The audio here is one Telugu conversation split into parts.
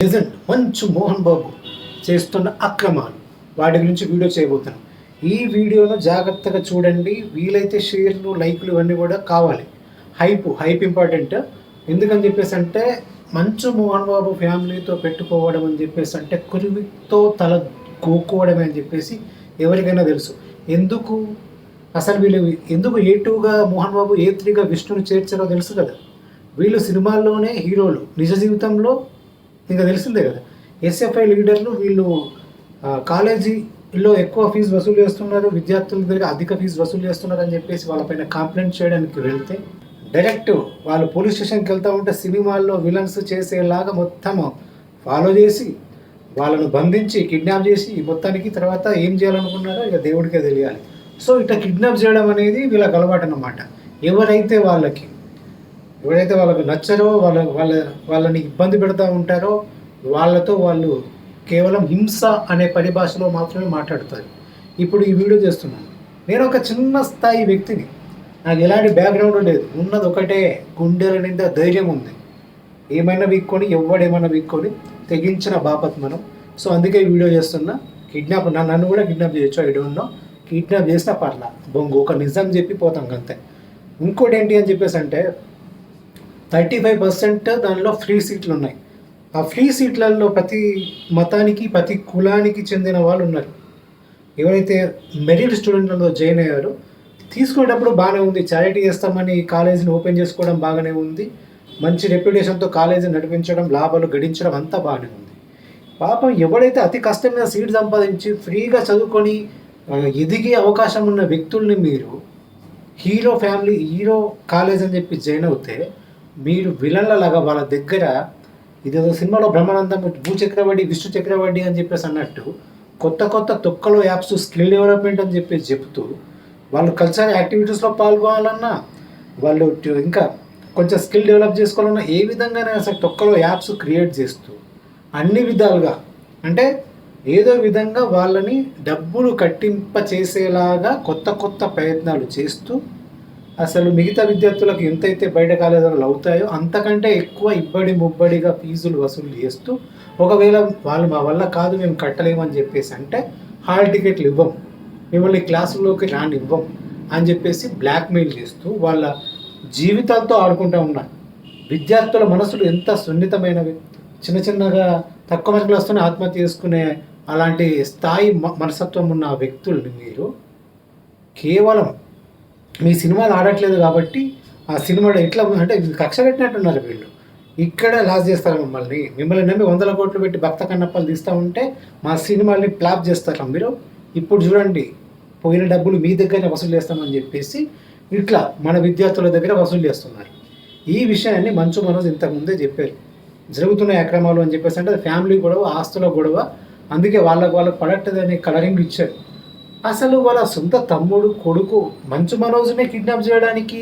లెజెండ్ మంచు మోహన్ బాబు చేస్తున్న అక్రమాలు వాటి గురించి వీడియో చేయబోతున్నాం. ఈ వీడియోను జాగ్రత్తగా చూడండి. వీలైతే షేర్లు, లైక్లు ఇవన్నీ కూడా కావాలి. Hype important. ఎందుకని చెప్పేసి అంటే మంచు మోహన్ బాబు ఫ్యామిలీతో పెట్టుకోవడం అని చెప్పేసి అంటే కురివితో తల గోక్కోవడమే అని చెప్పేసి ఎవరికైనా తెలుసు. ఎందుకు అసలు వీళ్ళు ఎందుకు A2గా మోహన్ బాబు A3గా విష్ణుని చేర్చారో తెలుసు కదా. వీళ్ళు సినిమాల్లోనే హీరోలు, నిజ జీవితంలో ఇంకా తెలిసిందే కదా. SFI లీడర్లు వీళ్ళు కాలేజీలో ఎక్కువ ఫీజు వసూలు చేస్తున్నారు, విద్యార్థుల దగ్గర అధిక ఫీజు వసూలు చేస్తున్నారు అని చెప్పేసి వాళ్ళపైన కంప్లైంట్ చేయడానికి వెళ్తే డైరెక్ట్ వాళ్ళు పోలీస్ స్టేషన్కి వెళ్తూ ఉంటే సినిమాల్లో విలన్స్ చేసేలాగా మొత్తం ఫాలో చేసి వాళ్ళను బంధించి కిడ్నాప్ చేసి మొత్తానికి తర్వాత ఏం చేయాలనుకున్నారో ఇక దేవుడికే తెలియాలి. సో ఇట్లా కిడ్నాప్ చేయడం అనేది వీళ్ళకి అలవాటు అన్నమాట. ఎవరైతే వాళ్ళకి నచ్చరో వాళ్ళని ఇబ్బంది పెడతా ఉంటారో వాళ్ళతో వాళ్ళు కేవలం హింస అనే పరిభాషలో మాత్రమే మాట్లాడతారు. ఇప్పుడు ఈ వీడియో చేస్తున్నాను. నేను ఒక చిన్న స్థాయి వ్యక్తిని, నాకు ఎలాంటి బ్యాక్గ్రౌండ్ లేదు, ఉన్నది ఒకటే గుండెల నిండా ధైర్యం ఉంది. ఏమైనా వీక్కొని ఎవడేమైనా వీక్కొని తెగించిన బాపత్ మనం. సో అందుకే ఈ వీడియో చేస్తున్నా. నన్ను కూడా కిడ్నాప్ చేయొచ్చు, ఐ డోంట్ నో. కిడ్నాప్ చేసినా పర్లా, బొంగు ఒక నిజం చెప్పి పోతాం అంతే. ఇంకోటి ఏంటి అని చెప్పేసి అంటే 35% దానిలో ఫ్రీ సీట్లు ఉన్నాయి. ఆ ఫ్రీ సీట్లలో ప్రతి మతానికి, ప్రతి కులానికి చెందిన వాళ్ళు ఉన్నారు. ఎవరైతే మెరిట్ స్టూడెంట్లలో జాయిన్ అయ్యారో తీసుకునేటప్పుడు బాగానే ఉంది. చారిటీ చేస్తామని కాలేజీని ఓపెన్ చేసుకోవడం బాగానే ఉంది. మంచి రెప్యుటేషన్తో కాలేజీ నడిపించడం, లాభాలు గడించడం అంతా బాగానే ఉంది. పాపం ఎవడైతే అతి కష్టం మీద సీట్ సంపాదించి ఫ్రీగా చదువుకొని ఎదిగే అవకాశం ఉన్న వ్యక్తుల్ని మీరు హీరో కాలేజ్ అని చెప్పి జాయిన్ అవుతే మీరు విలన్లలాగా వాళ్ళ దగ్గర ఇదేదో సినిమాలో బ్రహ్మానందం, భూచక్రవర్తి, విష్ణు చక్రవర్తి అని చెప్పేసి అన్నట్టు కొత్త తొక్కలో యాప్స్, స్కిల్ డెవలప్మెంట్ అని చెప్పేసి చెప్తూ వాళ్ళు కల్చరల్ యాక్టివిటీస్లో పాల్గొనాలన్నా, వాళ్ళు ఇంకా కొంచెం స్కిల్ డెవలప్ చేసుకోవాలన్నా ఏ విధంగానే అసలు తొక్కలో యాప్స్ క్రియేట్ చేస్తూ అన్ని విధాలుగా అంటే ఏదో విధంగా వాళ్ళని డబ్బులు కట్టింప చేసేలాగా కొత్త ప్రయత్నాలు చేస్తూ అసలు మిగతా విద్యార్థులకు ఎంతైతే బయట కాలేజీలు అవుతాయో అంతకంటే ఎక్కువ ముబ్బడిగా ఫీజులు వసూలు చేస్తూ ఒకవేళ వాళ్ళు మా వల్ల కాదు, మేము కట్టలేమని చెప్పేసి అంటే హాల్ టికెట్లు ఇవ్వం, మిమ్మల్ని క్లాసుల్లోకి ఇవ్వం అని చెప్పేసి బ్లాక్మెయిల్ చేస్తూ వాళ్ళ జీవితాలతో ఆడుకుంటూ ఉన్నారు. విద్యార్థుల మనసులు ఎంత సున్నితమైనవి. చిన్నగా తక్కువ మార్కులు వస్తూనే ఆత్మహత్య చేసుకునే అలాంటి స్థాయి మనస్తత్వం ఉన్న వ్యక్తుల్ని మీరు కేవలం మీ సినిమాలు ఆడట్లేదు కాబట్టి ఆ సినిమాలో ఎట్లా అంటే కక్ష పెట్టినట్టున్నారు వీళ్ళు. ఇక్కడ లాస్ చేస్తారు మిమ్మల్ని నమ్మి 100 కోట్లు పెట్టి భక్త కన్నప్పలు తీస్తూ ఉంటే మా సినిమాల్ని ప్లాప్ చేస్తారు మీరు. ఇప్పుడు చూడండి, పోయిన డబ్బులు మీ దగ్గరనే వసూలు చేస్తామని చెప్పేసి ఇట్లా మన విద్యార్థుల దగ్గర వసూలు చేస్తున్నారు. ఈ విషయాన్ని మంచు మనోజ్ ఇంతకుముందే చెప్పారు. జరుగుతున్న అక్రమాలు అని చెప్పేసి అంటే ఫ్యామిలీ గొడవ, ఆస్తుల గొడవ, అందుకే వాళ్ళకు పడట్టదని కలరింగ్ ఇచ్చారు. అసలు వాళ్ళ సొంత తమ్ముడు, కొడుకు మంచు మనోజ్నే కిడ్నాప్ చేయడానికి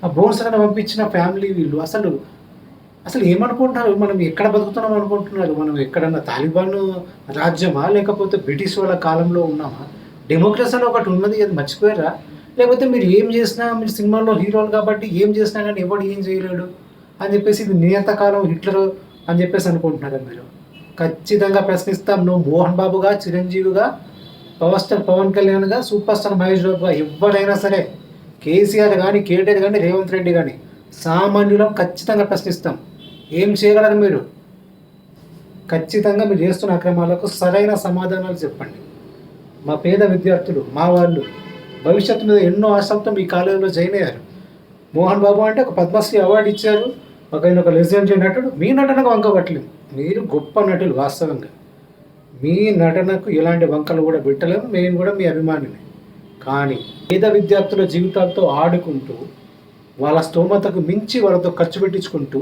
ఆ బోన్సలను పంపించిన ఫ్యామిలీ వీళ్ళు. అసలు ఏమనుకుంటున్నారు? మనం ఎక్కడ బతుకుతున్నాం అనుకుంటున్నారు? మనం ఎక్కడన్నా తాలిబాన్ రాజ్యమా, లేకపోతే బ్రిటిష్ వాళ్ళ కాలంలో ఉన్నామా? డెమోక్రసీ అని ఒకటి ఉన్నది, అది మర్చిపోయారా? లేకపోతే మీరు ఏం చేసినా, మీరు సినిమాల్లో హీరోలు కాబట్టి ఏం చేసినా కానీ ఎవడు ఏం చేయలేడు అని చెప్పేసి ఇది నియంతకాలం హిట్లర్ అని చెప్పేసి అనుకుంటున్నారా మీరు? ఖచ్చితంగా ప్రశ్నిస్తాం. నువ్వు మోహన్ బాబుగా, చిరంజీవిగా, పవర్ స్టార్ పవన్ కళ్యాణ్గా, సూపర్ స్టార్ మహేష్ బాబుగా, ఎవరైనా సరే, కేసీఆర్ కానీ, కేటీఆర్ కానీ, రేవంత్ రెడ్డి కానీ, సామాన్యులం ఖచ్చితంగా ప్రశ్నిస్తాం. ఏం చేయగలరు మీరు? ఖచ్చితంగా మీరు చేస్తున్న అక్రమాలకు సరైన సమాధానాలు చెప్పండి. మా పేద విద్యార్థులు, మా వాళ్ళు భవిష్యత్తు మీద ఎన్నో ఆశలతో మీ కాలేజీలో జాయిన్ అయ్యారు. మోహన్ బాబు అంటే ఒక పద్మశ్రీ అవార్డు ఇచ్చారు, ఒక లెజెండ్ నటుడు. మీ నటనకు వంకబట్టలేము. మీరు గొప్ప నటులు. వాస్తవంగా మీ నటనకు ఎలాంటి వంకలు కూడా పెట్టలేము. మేము కూడా మీ అభిమానిని. కానీ పేద విద్యార్థుల జీవితాలతో ఆడుకుంటూ వాళ్ళ స్తోమతకు మించి వాళ్ళతో ఖర్చు పెట్టించుకుంటూ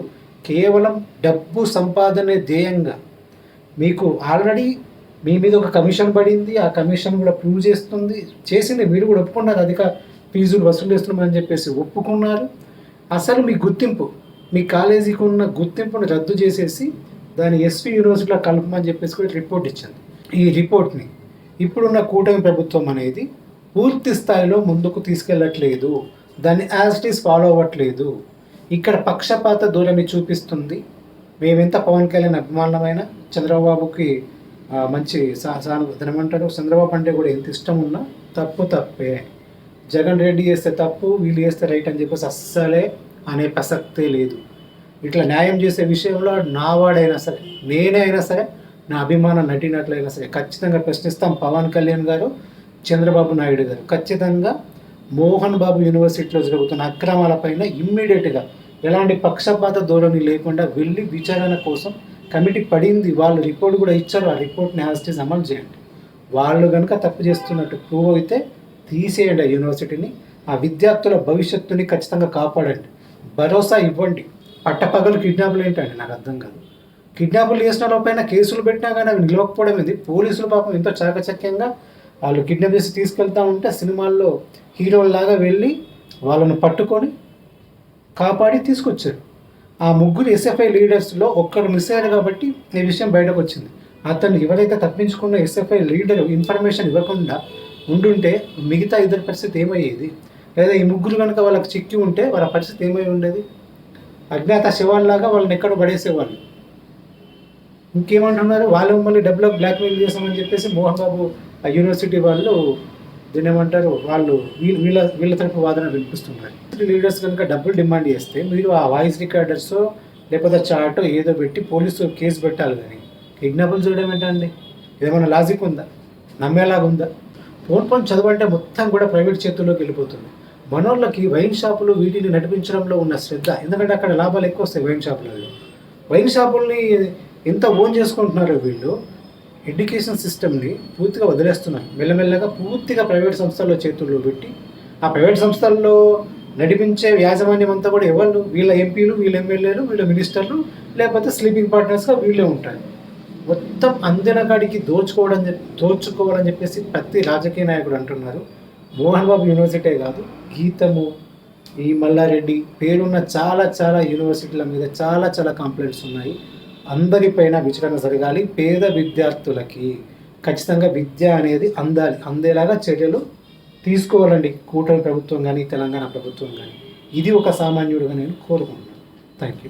కేవలం డబ్బు సంపాదనే ధ్యేయంగా మీకు ఆల్రెడీ మీ మీద ఒక కమిషన్ పడింది. ఆ కమిషన్ కూడా ప్రూవ్ చేసింది. మీరు కూడా ఒప్పుకున్నారు. అధిక ఫీజులు వసూలు చేస్తున్నామని చెప్పేసి ఒప్పుకున్నారు. అసలు మీ గుర్తింపు, మీ కాలేజీకి ఉన్న గుర్తింపును రద్దు చేసేసి దాన్ని SV యూనివర్సిటీలో కలపమని చెప్పేసి కూడా రిపోర్ట్ ఇచ్చింది. ఈ రిపోర్ట్ని ఇప్పుడున్న కూటమి ప్రభుత్వం అనేది పూర్తి స్థాయిలో ముందుకు తీసుకెళ్ళట్లేదు. దాన్ని యాజ్ ఇట్ ఈస్ ఫాలో అవ్వట్లేదు. ఇక్కడ పక్షపాత ధోరణి చూపిస్తుంది. మేమెంత పవన్ కళ్యాణ్ అభిమానమైన చంద్రబాబుకి మంచి ఏమంటారు, చంద్రబాబు అంటే కూడా ఎంత ఇష్టం ఉన్నా తప్పే. జగన్ రెడ్డి చేస్తే తప్పు, వీళ్ళు చేస్తే రైట్ అని చెప్పేసి అస్సలే అనే ప్రసక్తే లేదు. ఇట్లా న్యాయం చేసే విషయంలో నా వాడైనా సరే, నేనే అయినా సరే, నా అభిమాన నటినట్లయినా సరే ఖచ్చితంగా ప్రశ్నిస్తాం. పవన్ కళ్యాణ్ గారు, చంద్రబాబు నాయుడు గారు ఖచ్చితంగా మోహన్ బాబు యూనివర్సిటీలో జరుగుతున్న అక్రమాలపైన ఇమ్మీడియట్గా ఎలాంటి పక్షపాత ధోరణి లేకుండా వెళ్ళి విచారణ కోసం కమిటీ పడింది. వాళ్ళు రిపోర్ట్ కూడా ఇచ్చారు. ఆ రిపోర్ట్ని యాజ్ అమలు చేయండి. వాళ్ళు కనుక తప్పు చేస్తున్నట్టు ప్రూవ్ అయితే తీసేయండి ఆ యూనివర్సిటీని. ఆ విద్యార్థుల భవిష్యత్తుని ఖచ్చితంగా కాపాడండి, భరోసా ఇవ్వండి. పట్టపగలు కిడ్నాపులు ఏంటండి, నాకు అర్థం కాదు. కిడ్నాపులు చేసిన వాళ్ళపైన కేసులు పెట్టినా కానీ అవి నిలవకపోవడం ఏంది? పోలీసులు పాపం ఎంతో చాకచక్యంగా వాళ్ళు కిడ్నాప్ చేసి తీసుకెళ్తా ఉంటే సినిమాల్లో హీరోల్లాగా వెళ్ళి వాళ్ళను పట్టుకొని కాపాడి తీసుకొచ్చారు. ఆ ముగ్గురు ఎస్ఎఫ్ఐ లీడర్స్లో ఒక్కరు మిస్ అయ్యారు కాబట్టి ఈ విషయం బయటకు వచ్చింది. అతను ఎవరైతే తప్పించుకున్న ఎస్ఎఫ్ఐ లీడర్ ఇన్ఫర్మేషన్ ఇవ్వకుండా ఉండుంటే మిగతా ఇద్దరి పరిస్థితి ఏమయ్యేది? లేదా ఈ ముగ్గురు కనుక వాళ్ళకి చిక్కి ఉంటే వాళ్ళ పరిస్థితి ఏమై ఉండేది? అజ్ఞాత శివాల్లాగా వాళ్ళని ఎక్కడ పడేసేవాళ్ళు. ఇంకేమంటున్నారు, వాళ్ళు మమ్మల్ని డబ్బులకు బ్లాక్మెయిల్ చేసామని చెప్పేసి మోహన్ బాబు ఆ యూనివర్సిటీ వాళ్ళు దీన్ని ఏమంటారు, వాళ్ళు వీళ్ళ తరపు వాదన వినిపిస్తున్నారు. లీడర్స్ కనుక డబ్బులు డిమాండ్ చేస్తే మీరు ఆ వాయిస్ రికార్డర్స్ లేకపోతే చాటో ఏదో పెట్టి పోలీసు కేసు పెట్టాలి. కానీ కిడ్నాపులు చేయడం ఏంటండి? ఏమైనా లాజిక్ ఉందా? నమ్మేలాగా ఉందా? ఫోన్ చదవంటే మొత్తం కూడా ప్రైవేట్ చేతుల్లోకి వెళ్ళిపోతుంది. మనోళ్ళకి వైన్ షాపులు వీటిని నడిపించడంలో ఉన్న శ్రద్ధ, ఎందుకంటే అక్కడ లాభాలు ఎక్కువ వస్తాయి వైన్ షాపులలో. వైన్ షాపుల్ని ఎంత ఓన్ చేసుకుంటున్నారో వీళ్ళు ఎడ్యుకేషన్ సిస్టమ్ని పూర్తిగా వదిలేస్తున్నారు. మెల్లమెల్లగా పూర్తిగా ప్రైవేట్ సంస్థల్లో చేతుల్లో పెట్టి ఆ ప్రైవేట్ సంస్థల్లో నడిపించే యాజమాన్యం అంతా కూడా ఎవరు? వీళ్ళ ఎంపీలు, వీళ్ళ ఎమ్మెల్యేలు, వీళ్ళ మినిస్టర్లు, లేకపోతే స్లీపింగ్ పార్ట్నర్స్గా వీళ్ళే ఉంటారు. మొత్తం అందిన కాడికి దోచుకోవాలని చెప్పేసి ప్రతి రాజకీయ నాయకుడు అంటున్నారు. మోహన్ బాబు యూనివర్సిటీ కాదు, గీతము, ఈ మల్లారెడ్డి పేరున్న చాలా యూనివర్సిటీల మీద చాలా కంప్లైంట్స్ ఉన్నాయి. అందరిపైన విచారణ జరగాలి. పేద విద్యార్థులకి ఖచ్చితంగా విద్య అనేది అందేలాగా చర్యలు తీసుకోవాలండి కూటమి ప్రభుత్వం కానీ, తెలంగాణ ప్రభుత్వం కానీ. ఇది ఒక సామాన్యుడిగా నేను కోరుకుంటున్నాను. Thank you.